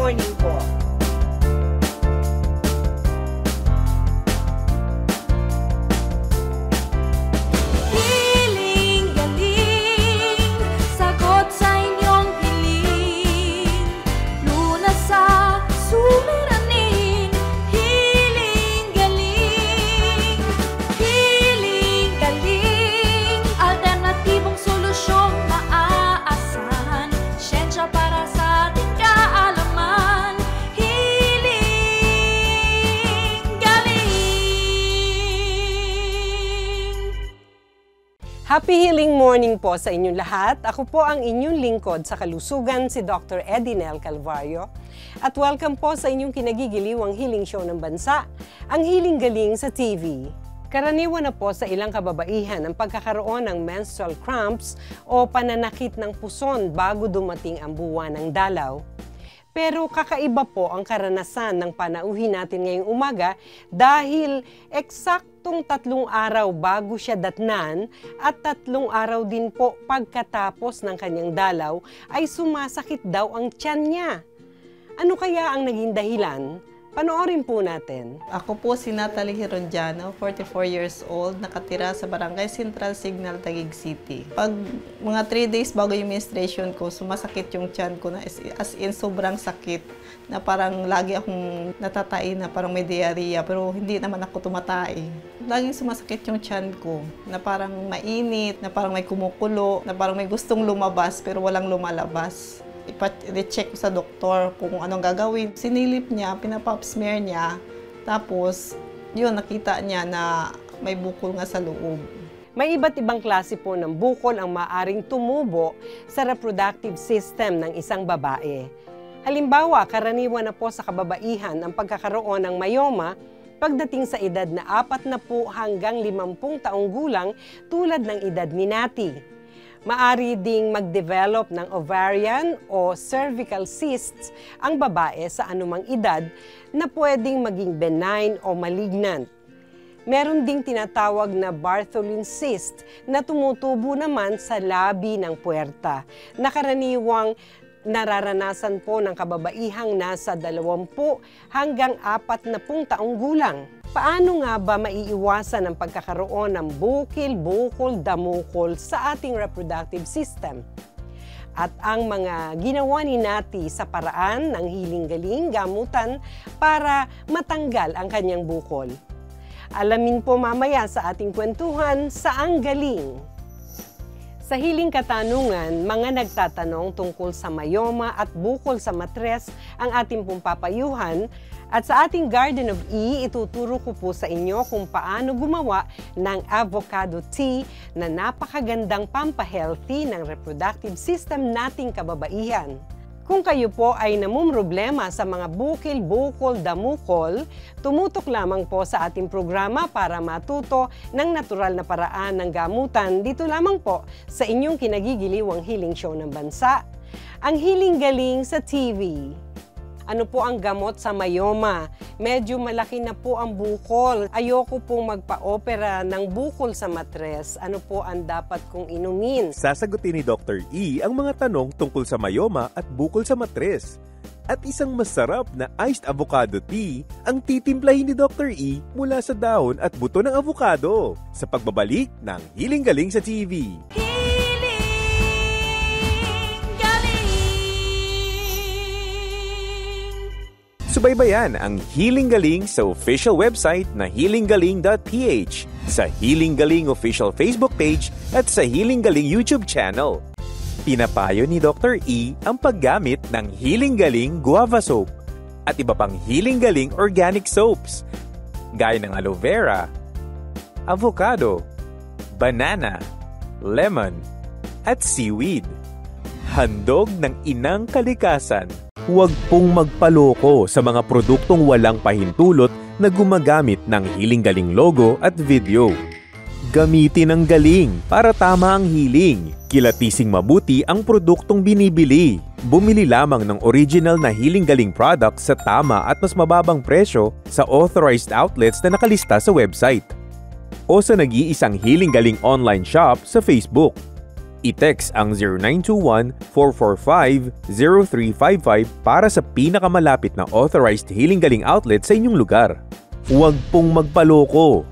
morning po. Happy Healing Morning po sa inyong lahat. Ako po ang inyong lingkod sa kalusugan, si Dr. Edinel Calvario. At welcome po sa inyong kinagigiliwang healing show ng bansa, ang Healing Galing sa TV. Karaniwan na po sa ilang kababaihan ang pagkakaroon ng menstrual cramps o pananakit ng puson bago dumating ang buwan ng dalaw. Pero kakaiba po ang karanasan ng panauhin natin ngayong umaga dahil eksaktong 3 araw bago siya datnan at 3 araw din po pagkatapos ng kanyang dalaw ay sumasakit daw ang tiyan niya. Ano kaya ang naging dahilan? Panoorin po natin. Ako po si Natalie Hirondiano, 44 years old, nakatira sa Barangay Central Signal, Taguig City. Pag mga 3 days bago yung menstruation ko, sumasakit yung tiyan ko na as in sobrang sakit na parang lagi akong natatai na parang may diarrhea pero hindi naman ako tumatai. Laging sumasakit yung tiyan ko na parang mainit, na parang may kumukulo, na parang may gustong lumabas pero walang lumalabas. I-check ko sa doktor kung anong gagawin. Sinilip niya, pinapop smear niya, tapos yun, nakita niya na may bukol nga sa loob. May iba't ibang klase po ng bukol ang maaring tumubo sa reproductive system ng isang babae. Halimbawa, karaniwan na po sa kababaihan ang pagkakaroon ng myoma pagdating sa edad na 40 hanggang 50 taong gulang tulad ng edad ni Nati. Maari ding mag-develop ng ovarian o cervical cysts ang babae sa anumang edad na pwedeng maging benign o malignant. Meron ding tinatawag na Bartholin cyst na tumutubo naman sa labi ng puwerta na karaniwang nararanasan po ng kababaihang nasa 20 hanggang 40 taong gulang. Paano nga ba maiiwasan ang pagkakaroon ng bukil, bukol, damukol sa ating reproductive system? At ang mga ginawa ni Nati sa paraan ng Healing Galing gamutan para matanggal ang kanyang bukol. Alamin po mamaya sa ating kwentuhan sa Ang Galing. Sa Healing Katanungan, mga nagtatanong tungkol sa myoma at bukol sa matres ang ating pong papayuhan. At sa ating Garden of E, ituturo ko po sa inyo kung paano gumawa ng avocado tea na napakagandang pampahealthy ng reproductive system nating kababaihan. Kung kayo po ay namumroblema sa mga bukil, bukol, damukol, tumutok lamang po sa ating programa para matuto ng natural na paraan ng gamutan dito lamang po sa inyong kinagigiliwang healing show ng bansa, ang Healing Galing sa TV. Ano po ang gamot sa myoma? Medyo malaki na po ang bukol. Ayoko pong magpa-opera ng bukol sa matres. Ano po ang dapat kong inumin? Sasagutin ni Dr. E ang mga tanong tungkol sa myoma at bukol sa matres. At isang masarap na iced avocado tea ang titimplahin ni Dr. E mula sa dahon at buto ng avocado sa pagbabalik ng Healing Galing sa TV. Subaybayan ang Healing Galing sa official website na healinggaling.ph, sa Healing Galing official Facebook page at sa Healing Galing YouTube channel. Pinapayo ni Dr. E ang paggamit ng Healing Galing Guava Soap at iba pang Healing Galing Organic Soaps, gaya ng aloe vera, avocado, banana, lemon, at seaweed. Handog ng inang kalikasan. Huwag pong magpaloko sa mga produktong walang pahintulot na gumagamit ng Healing Galing logo at video. Gamitin ang galing para tama ang healing. Kilatising mabuti ang produktong binibili. Bumili lamang ng original na Healing Galing products sa tama at mas mababang presyo sa authorized outlets na nakalista sa website o sa nag-iisang Healing Galing online shop sa Facebook. I-text ang 0921-445-0355 para sa pinakamalapit na authorized Healing Galing outlet sa inyong lugar. Huwag pong magpaloko.